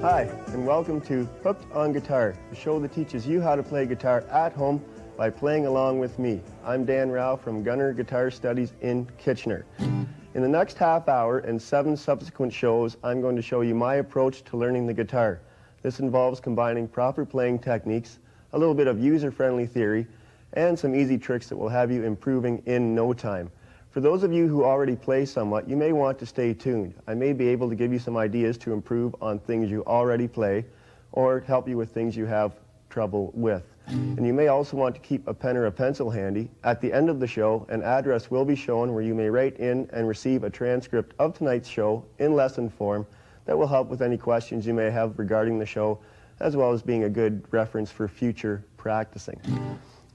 Hi, and welcome to Hooked on Guitar, the show that teaches you how to play guitar at home by playing along with me. I'm Dan Rao from Gunner Guitar Studies in Kitchener. In the next half hour and 7 subsequent shows, I'm going to show you my approach to learning the guitar. This involves combining proper playing techniques, a little bit of user-friendly theory, and some easy tricks that will have you improving in no time. For those of you who already play somewhat, you may want to stay tuned. I may be able to give you some ideas to improve on things you already play or help you with things you have trouble with. And you may also want to keep a pen or a pencil handy. At the end of the show, an address will be shown where you may write in and receive a transcript of tonight's show in lesson form that will help with any questions you may have regarding the show, as well as being a good reference for future practicing.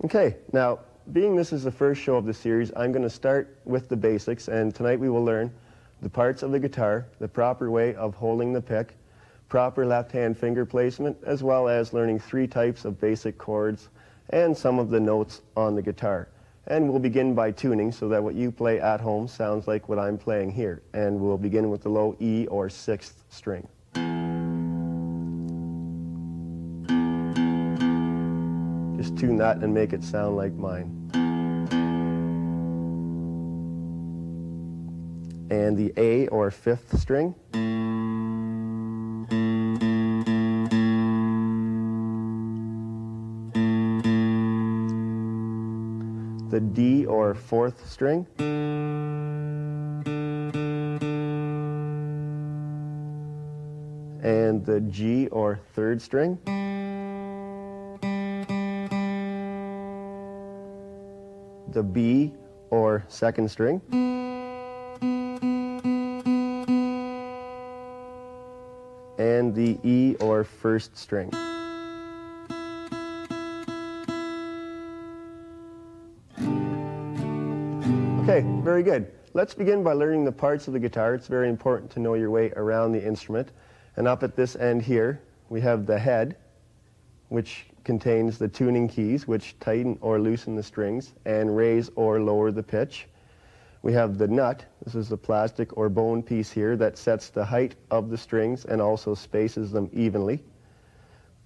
Okay, now, being this is the first show of the series, I'm going to start with the basics, and tonight we will learn the parts of the guitar, the proper way of holding the pick, proper left-hand finger placement, as well as learning 3 types of basic chords and some of the notes on the guitar. And we'll begin by tuning so that what you play at home sounds like what I'm playing here. And we'll begin with the low E or 6th string. Just tune that and make it sound like mine. And the A or 5th string. The D or 4th string. And the G or 3rd string. The B or 2nd string. And the E or 1st string. Okay, very good. Let's begin by learning the parts of the guitar. It's very important to know your way around the instrument. And up at this end here, we have the head, which contains the tuning keys, which tighten or loosen the strings and raise or lower the pitch. We have the nut. This is the plastic or bone piece here that sets the height of the strings and also spaces them evenly.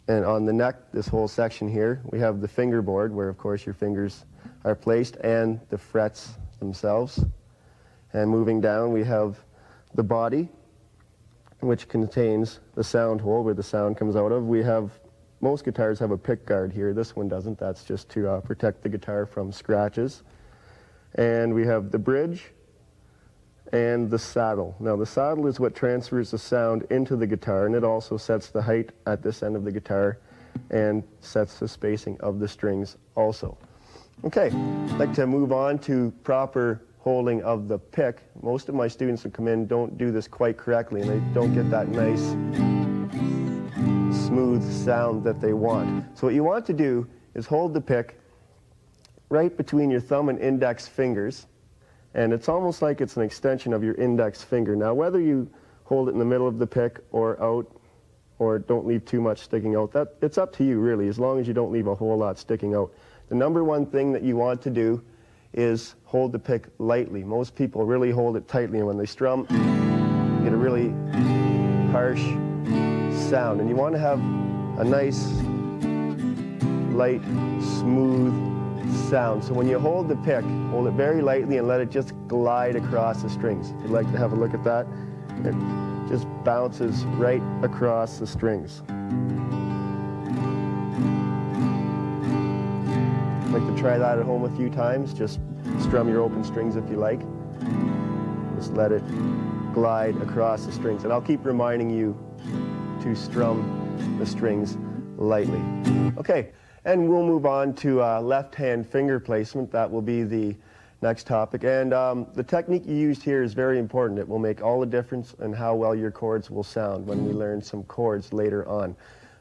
And on the neck, this whole section here, we have the fingerboard, where of course your fingers are placed, and the frets themselves. And moving down, we have the body, which contains the sound hole where the sound comes out of. Most guitars have a pick guard here. This one doesn't. That's just to protect the guitar from scratches. And we have the bridge and the saddle. Now, the saddle is what transfers the sound into the guitar, and it also sets the height at this end of the guitar and sets the spacing of the strings also. Okay, I'd like to move on to proper holding of the pick. Most of my students who come in don't do this quite correctly, and they don't get that nice smooth sound that they want. So what you want to do is hold the pick right between your thumb and index fingers, and it's almost like it's an extension of your index finger. Now, whether you hold it in the middle of the pick or out, or don't leave too much sticking out, it's up to you really, as long as you don't leave a whole lot sticking out. The number one thing that you want to do is hold the pick lightly. Most people really hold it tightly, and when they strum, you get a really harsh sound. And you want to have a nice, light, smooth sound. So when you hold the pick, hold it very lightly and let it just glide across the strings. If you'd like to have a look at that, it just bounces right across the strings. I'd like to try that at home a few times. Just strum your open strings if you like. Just let it glide across the strings. And I'll keep reminding you to strum the strings lightly. Okay, and we'll move on to left-hand finger placement. That will be the next topic. And the technique you used here is very important. It will make all the difference in how well your chords will sound when we learn some chords later on.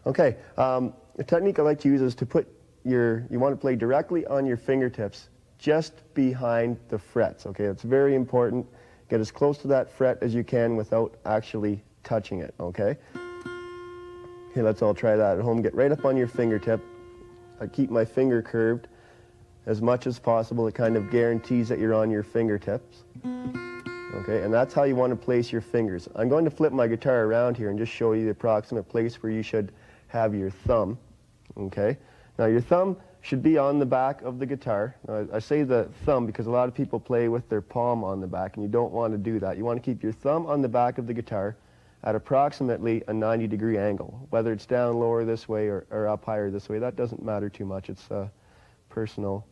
Okay, the technique I like to use is to put you want to play directly on your fingertips, just behind the frets. Okay, it's very important. Get as close to that fret as you can without actually touching it, okay? Okay, let's all try that at home. Get right up on your fingertip. I keep my finger curved as much as possible. It kind of guarantees that you're on your fingertips. Okay, and that's how you want to place your fingers. I'm going to flip my guitar around here and just show you the approximate place where you should have your thumb. Okay, now your thumb should be on the back of the guitar. Now, I say the thumb because a lot of people play with their palm on the back, and you don't want to do that. You want to keep your thumb on the back of the guitar at approximately a 90-degree angle. Whether it's down lower this way or up higher this way, that doesn't matter too much. It's personal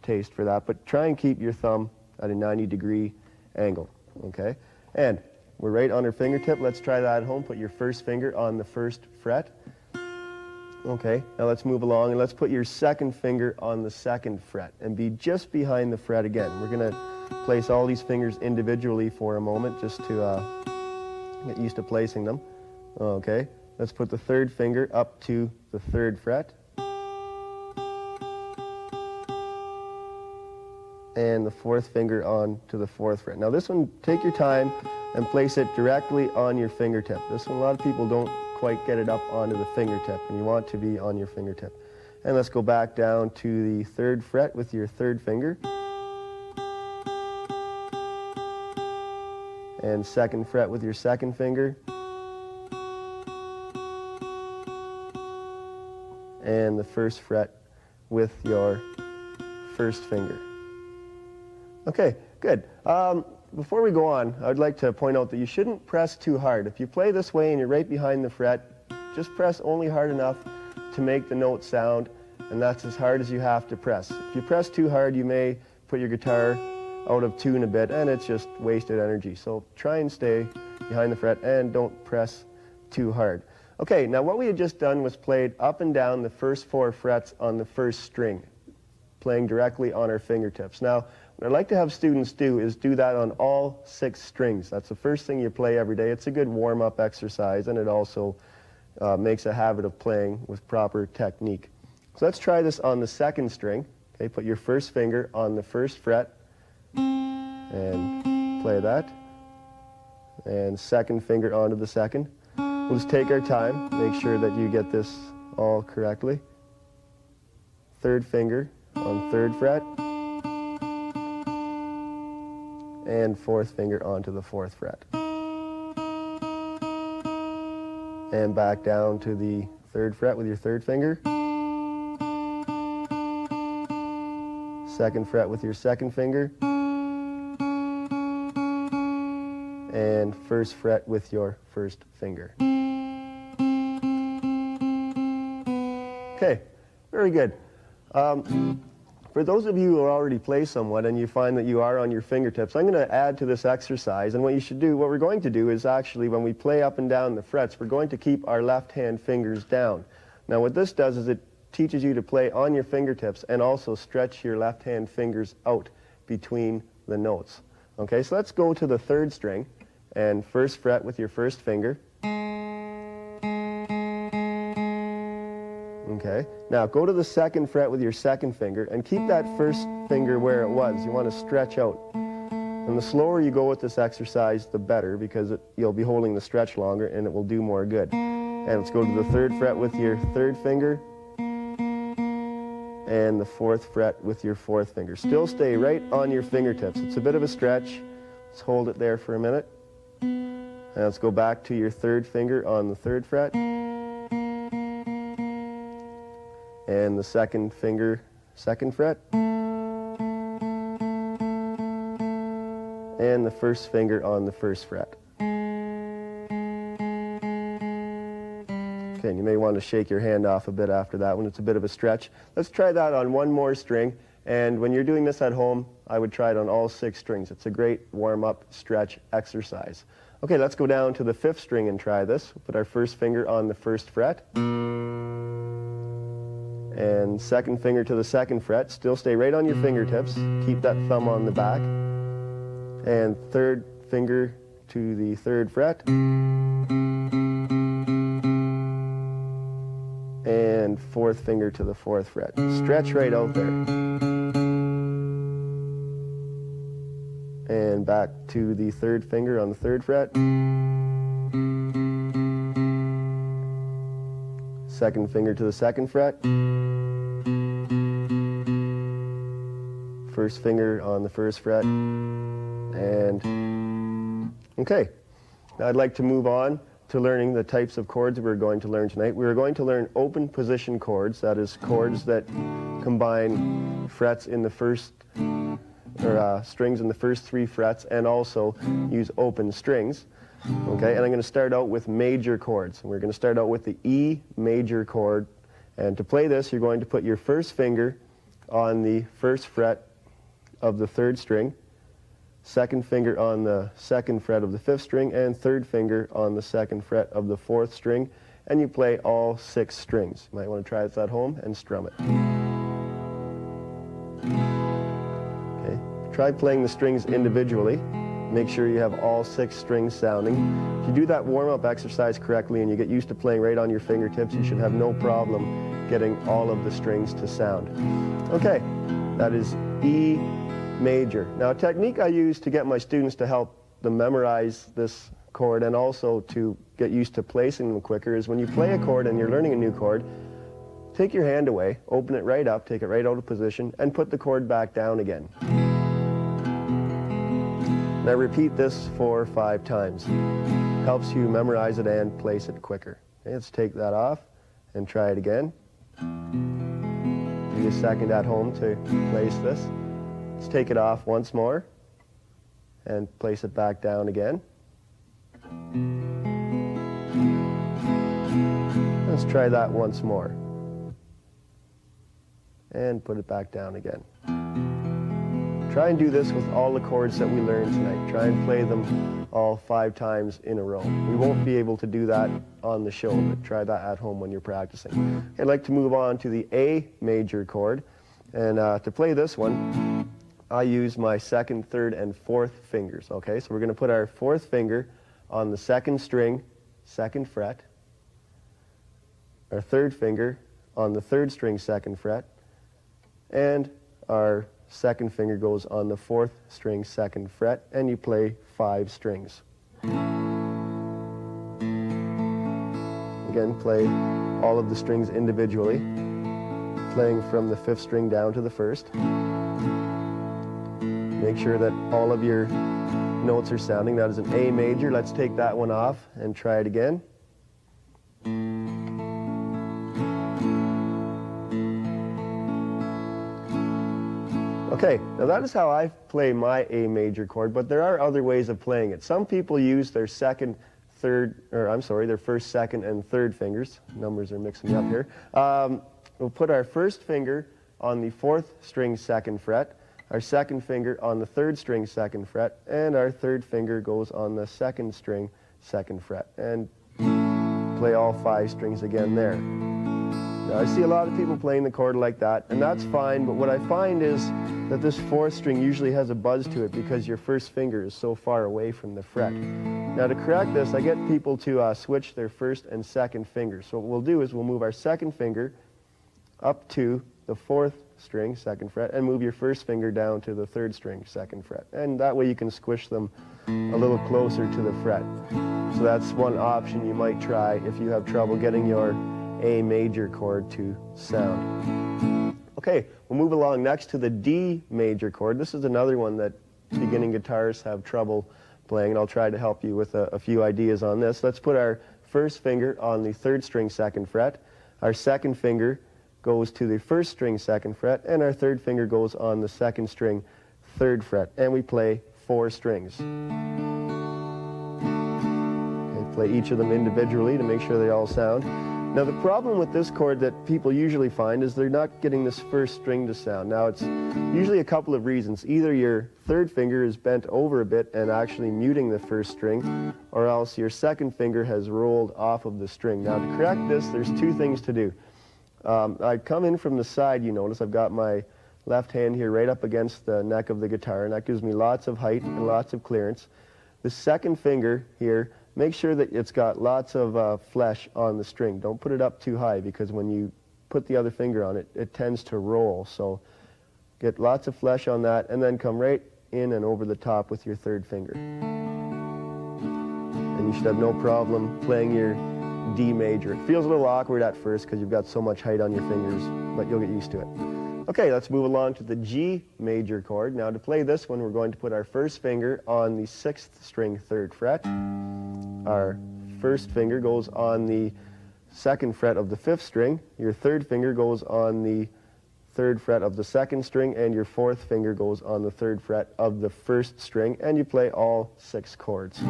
taste for that. But try and keep your thumb at a 90-degree angle, okay? And we're right on our fingertip. Let's try that at home. Put your first finger on the first fret. Okay, now let's move along and let's put your second finger on the second fret and be just behind the fret again. We're going to place all these fingers individually for a moment just to get used to placing them. Okay, let's put the third finger up to the third fret. And the fourth finger on to the fourth fret. Now this one, take your time and place it directly on your fingertip. This one, a lot of people don't quite get it up onto the fingertip, and you want to be on your fingertip. And let's go back down to the third fret with your third finger. And second fret with your second finger. And the first fret with your first finger. Okay, good. Before we go on, I'd like to point out that you shouldn't press too hard. If you play this way and you're right behind the fret, just press only hard enough to make the note sound, and that's as hard as you have to press. If you press too hard, you may put your guitar out of tune a bit, and it's just wasted energy. So try and stay behind the fret and don't press too hard. Okay, now what we had just done was played up and down the first 4 frets on the first string, playing directly on our fingertips. Now, what I'd like to have students do is do that on all 6 strings. That's the first thing you play every day. It's a good warm-up exercise, and it also makes a habit of playing with proper technique. So let's try this on the second string. Okay, put your first finger on the first fret and play that. And second finger onto the second. We'll just take our time, make sure that you get this all correctly. Third finger on third fret. And fourth finger onto the fourth fret. And back down to the third fret with your third finger. Second fret with your second finger. And first fret with your first finger. Okay, very good. For those of you who already play somewhat and you find that you are on your fingertips, I'm going to add to this exercise, and what we're going to do is actually when we play up and down the frets, we're going to keep our left hand fingers down. Now what this does is it teaches you to play on your fingertips and also stretch your left hand fingers out between the notes. Okay, so let's go to the third string and first fret with your first finger. Okay, now go to the second fret with your second finger and keep that first finger where it was. You want to stretch out. And the slower you go with this exercise, the better, because you'll be holding the stretch longer and it will do more good. And let's go to the third fret with your third finger and the fourth fret with your fourth finger. Still stay right on your fingertips. It's a bit of a stretch. Let's hold it there for a minute. And let's go back to your third finger on the third fret. And the second finger, second fret. And the first finger on the first fret. Okay, and you may want to shake your hand off a bit after that one. It's a bit of a stretch. Let's try that on one more string. And when you're doing this at home, I would try it on all 6 strings. It's a great warm-up stretch exercise. Okay, let's go down to the 5th string and try this. We'll put our first finger on the first fret. and second finger to the second fret. Still stay right on your fingertips. Keep that thumb on the back. And third finger to the third fret. And fourth finger to the fourth fret. Stretch right out there. And back to the third finger on the third fret. Second finger to the second fret. First finger on the first fret. And okay, now I'd like to move on to learning the types of chords we're going to learn tonight. We're going to learn open position chords, that is chords that combine frets in the first, or strings in the first 3 frets, and also use open strings. Okay, and I'm going to start out with major chords. We're going to start out with the E major chord, and to play this you're going to put your first finger on the first fret of the 3rd string, second finger on the 2nd fret of the 5th string, and third finger on the 2nd fret of the 4th string, and you play all 6 strings. You might want to try this at home and strum it. Okay, try playing the strings individually. Make sure you have all 6 strings sounding. If you do that warm-up exercise correctly and you get used to playing right on your fingertips, you should have no problem getting all of the strings to sound. Okay, that is E major. Now, a technique I use to get my students to help them memorize this chord and also to get used to placing them quicker is when you play a chord and you're learning a new chord, take your hand away, open it right up, take it right out of position, and put the chord back down again. Now repeat this 4 or 5 times. Helps you memorize it and place it quicker. Okay, let's take that off and try it again. Give you a second at home to place this. Let's take it off once more and place it back down again. Let's try that once more. And put it back down again. Try and do this with all the chords that we learned tonight. Try and play them all 5 times in a row. We won't be able to do that on the show, but try that at home when you're practicing. I'd like to move on to the A major chord. And to play this one, I use my 2nd, 3rd, and 4th fingers. Okay, so we're going to put our 4th finger on the 2nd string, 2nd fret. Our 3rd finger on the 3rd string, 2nd fret. And our 2nd finger goes on the 4th string, 2nd fret, and you play 5 strings. Again, play all of the strings individually, playing from the 5th string down to the 1st. Make sure that all of your notes are sounding. That is an A major. Let's take that one off and try it again. Okay, now that is how I play my A major chord, but there are other ways of playing it. Some people use their their 1st, 2nd, and 3rd fingers. Numbers are mixing me up here. We'll put our 1st finger on the 4th string, 2nd fret, our 2nd finger on the 3rd string, 2nd fret, and our 3rd finger goes on the 2nd string, 2nd fret, and play all 5 strings again there. Now, I see a lot of people playing the chord like that, and that's fine, but what I find is that this 4th string usually has a buzz to it because your 1st finger is so far away from the fret. Now, to correct this, I get people to switch their 1st and 2nd fingers. So what we'll do is we'll move our 2nd finger up to the 4th string, 2nd fret, and move your 1st finger down to the 3rd string, 2nd fret. And that way you can squish them a little closer to the fret. So that's one option you might try if you have trouble getting your A major chord to sound. Okay, we'll move along next to the D major chord. This is another one that beginning guitarists have trouble playing, and I'll try to help you with a few ideas on this. Let's put our 1st finger on the 3rd string, 2nd fret. Our 2nd finger goes to the 1st string, 2nd fret, and our 3rd finger goes on the 2nd string, 3rd fret, and we play 4 strings. Okay, play each of them individually to make sure they all sound. Now, the problem with this chord that people usually find is they're not getting this 1st string to sound. Now, it's usually a couple of reasons. Either your 3rd finger is bent over a bit and actually muting the 1st string, or else your 2nd finger has rolled off of the string. Now, to correct this, there's 2 things to do. I come in from the side, you notice I've got my left hand here right up against the neck of the guitar, and that gives me lots of height and lots of clearance. The second finger here, make sure that it's got lots of flesh on the string. Don't put it up too high, because when you put the other finger on it, it tends to roll. So get lots of flesh on that, and then come right in and over the top with your third finger. And you should have no problem playing your D major. It feels a little awkward at first because you've got so much height on your fingers, but you'll get used to it. Okay, let's move along to the G major chord. Now to play this one, we're going to put our first finger on the 6th string 3rd fret. Our first finger goes on the 2nd fret of the 5th string. Your third finger goes on the 3rd fret of the 2nd string, and your 4th finger goes on the 3rd fret of the 1st string, and you play all 6 chords.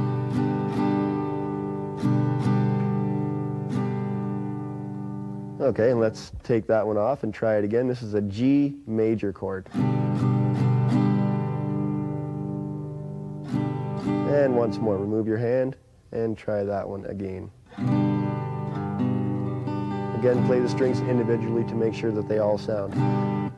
Okay, and let's take that one off and try it again. This is a G major chord. And once more, remove your hand and try that one again. Again, play the strings individually to make sure that they all sound.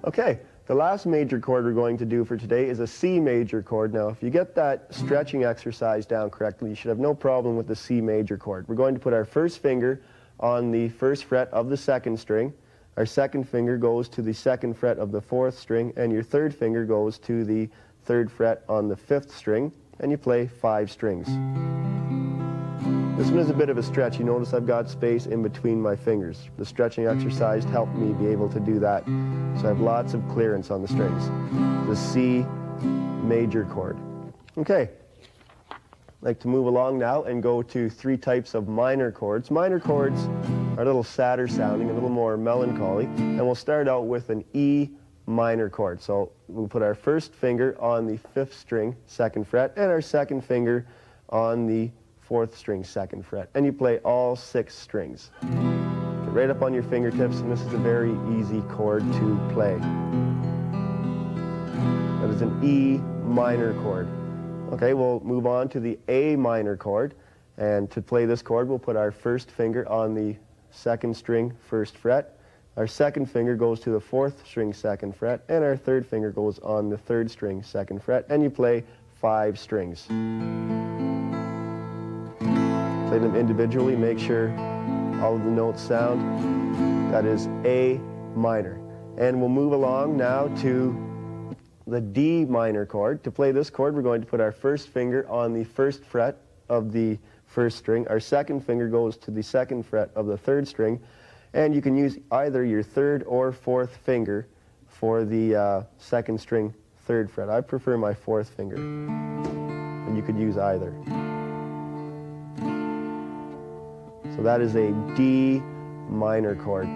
Okay, the last major chord we're going to do for today is a C major chord. Now, if you get that stretching exercise down correctly, you should have no problem with the C major chord. We're going to put our first finger on the 1st fret of the 2nd string. Our 2nd finger goes to the 2nd fret of the 4th string, and your 3rd finger goes to the 3rd fret on the 5th string, and you play 5 strings. This one is a bit of a stretch. You notice I've got space in between my fingers. The stretching exercise helped me be able to do that, so I have lots of clearance on the strings. The C major chord. Okay. I'd like to move along now and go to 3 types of minor chords. Minor chords are a little sadder sounding, a little more melancholy, and we'll start out with an E minor chord. So we'll put our first finger on the 5th string 2nd fret, and our second finger on the 4th string 2nd fret, and you play all 6 strings. Get right up on your fingertips, and this is a very easy chord to play. That is an E minor chord. Okay, we'll move on to the A minor chord, and to play this chord we'll put our first finger on the 2nd string 1st fret, our second finger goes to the 4th string 2nd fret, and our third finger goes on the 3rd string 2nd fret, and you play 5 strings. Play them individually, make sure all of the notes sound. That is A minor. And we'll move along now to the D minor chord. To play this chord, we're going to put our first finger on the 1st fret of the 1st string. Our second finger goes to the 2nd fret of the 3rd string, and you can use either your 3rd or 4th finger for the 2nd string 3rd fret. I prefer my 4th finger, and you could use either. So that is a D minor chord.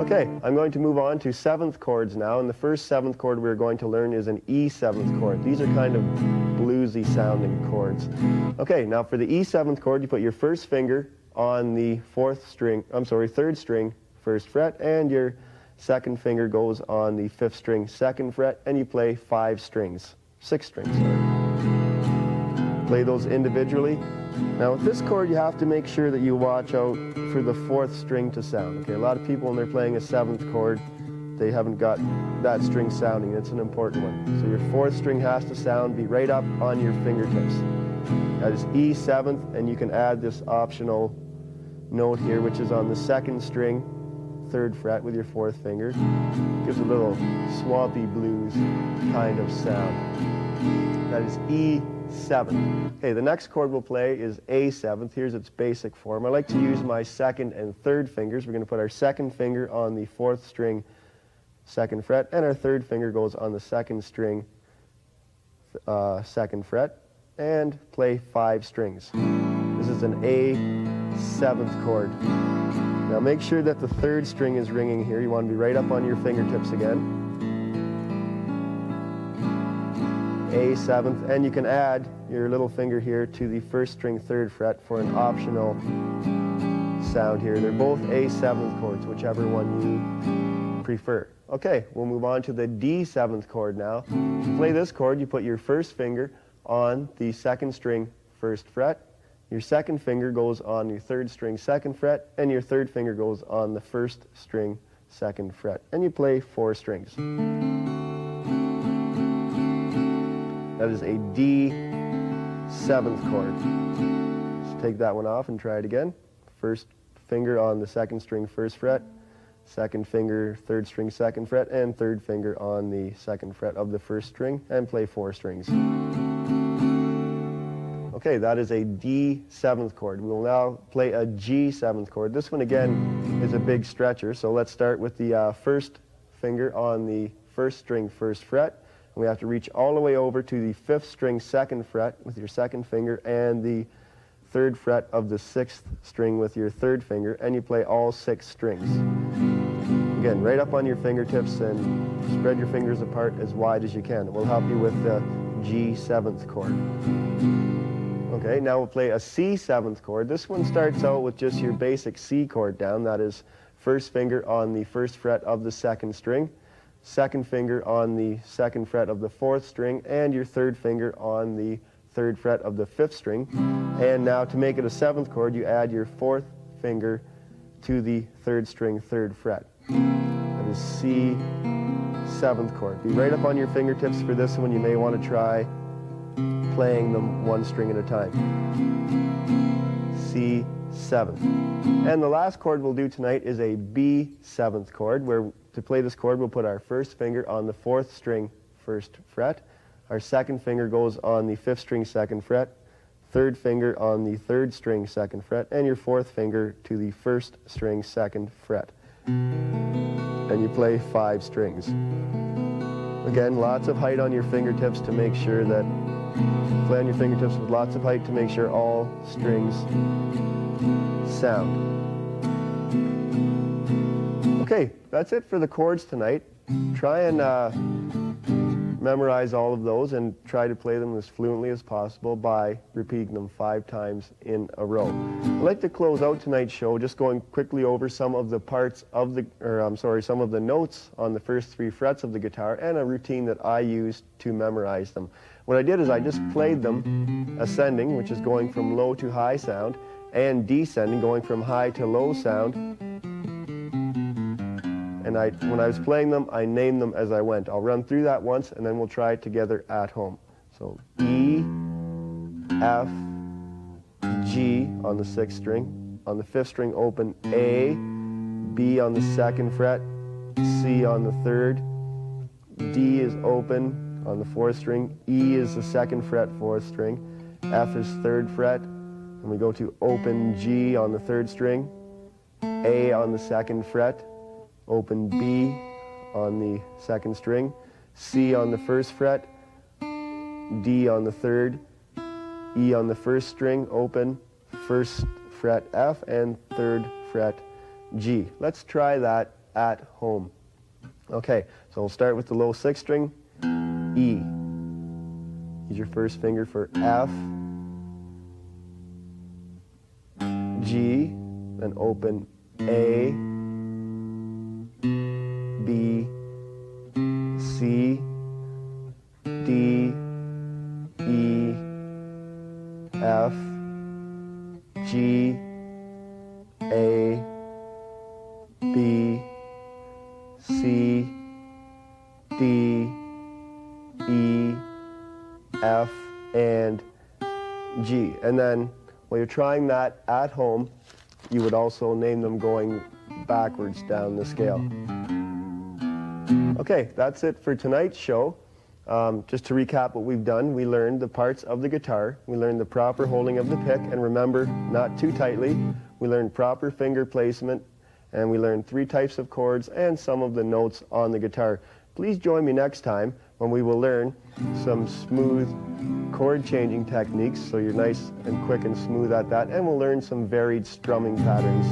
Okay, I'm going to move on to 7th chords now, and the first 7th chord we're going to learn is an E 7th chord. These are kind of bluesy sounding chords. Okay, now for the E 7th chord, you put your first finger on the 3rd string 1st fret, and your second finger goes on the 5th string 2nd fret, and you play 6 strings, sorry. Play those individually. Now with this chord, you have to make sure that you watch out for the 4th string to sound. Okay, a lot of people when they're playing a 7th chord, they haven't got that string sounding. It's an important one. So your 4th string has to sound, be right up on your fingertips. That is E 7th, and you can add this optional note here, which is on the 2nd string 3rd fret with your 4th finger. Gives a little swampy blues kind of sound. That is E 7th. Okay, the next chord we'll play is A 7th. Here's its basic form. I like to use my 2nd and 3rd fingers. We're going to put our 2nd finger on the 4th string 2nd fret, and our 3rd finger goes on the 2nd string 2nd fret, and play 5 strings. This is an A 7th chord. Now make sure that the 3rd string is ringing here. You want to be right up on your fingertips again. A 7th, and you can add your little finger here to the 1st string 3rd fret for an optional sound here. They're both A 7th chords, whichever one you prefer. Okay, we'll move on to the D 7th chord now. To play this chord, you put your first finger on the 2nd string 1st fret, Your second finger goes on your third string second fret, and your third finger goes on the first string second fret, and you play 4 strings. That is a D 7th chord. Just take that one off and try it again. First finger on the second string first fret, second finger third string second fret, and third finger on the second fret of the first string, and play 4 strings. Okay, that is a D 7th chord. We will now play a G 7th chord. This one again is a big stretcher, so let's start with the first finger on the first string first fret. We have to reach all the way over to the 5th string second fret with your second finger and the 3rd fret of the 6th string with your 3rd finger, and you play all 6 strings. Again, right up on your fingertips, and spread your fingers apart as wide as you can. It will help you with the G 7th chord. Okay, now we'll play a C 7th chord. This one starts out with just your basic C chord down. That is first finger on the 1st fret of the 2nd string, second finger on the 2nd fret of the 4th string, and your 3rd finger on the 3rd fret of the 5th string. And now to make it a 7th chord, you add your 4th finger to the 3rd string 3rd fret. That is C 7th chord. Be right up on your fingertips for this one. You may want to try playing them 1 string at a time. C 7th. And the last chord we'll do tonight is a B 7th chord, where to play this chord we'll put our first finger on the 4th string 1st fret, our second finger goes on the 5th string 2nd fret, 3rd finger on the 3rd string 2nd fret, and your 4th finger to the 1st string 2nd fret. And you play 5 strings. Again, lots of height on your fingertips to make sure that, play on your fingertips with lots of height to make sure all strings sound. Okay, that's it for the chords tonight. Try and memorize all of those and try to play them as fluently as possible by repeating them 5 times in a row. I'd like to close out tonight's show just going quickly over some of the parts of the, some of the notes on the first 3 frets of the guitar and a routine that I used to memorize them. What I did is I just played them ascending, which is going from low to high sound, and descending, going from high to low sound. And when I was playing them, I named them as I went. I'll run through that once, and then we'll try it together at home. So E, F, G on the 6th string. On the 5th string, open A, B on the 2nd fret, C on the 3rd, D is open on the 4th string, E is the 2nd fret 4th string, F is 3rd fret, and we go to open G on the 3rd string, A on the 2nd fret, open B on the 2nd string, C on the 1st fret, D on the 3rd, E on the 1st string, open, 1st fret F, and 3rd fret G. Let's try that at home. Okay, so we'll start with the low 6th string, E. Use your first finger for F, G, then open A, B, C, D, E, F, G, A, B, C, D, E, F, and G. And then while you're trying that at home, you would also name them going backwards down the scale. Okay, that's it for tonight's show. Just to recap what we've done, we learned the parts of the guitar, we learned the proper holding of the pick, and remember, not too tightly. We learned proper finger placement, and we learned 3 types of chords and some of the notes on the guitar. Please join me next time when we will learn some smooth chord changing techniques, so you're nice and quick and smooth at that, and we'll learn some varied strumming patterns.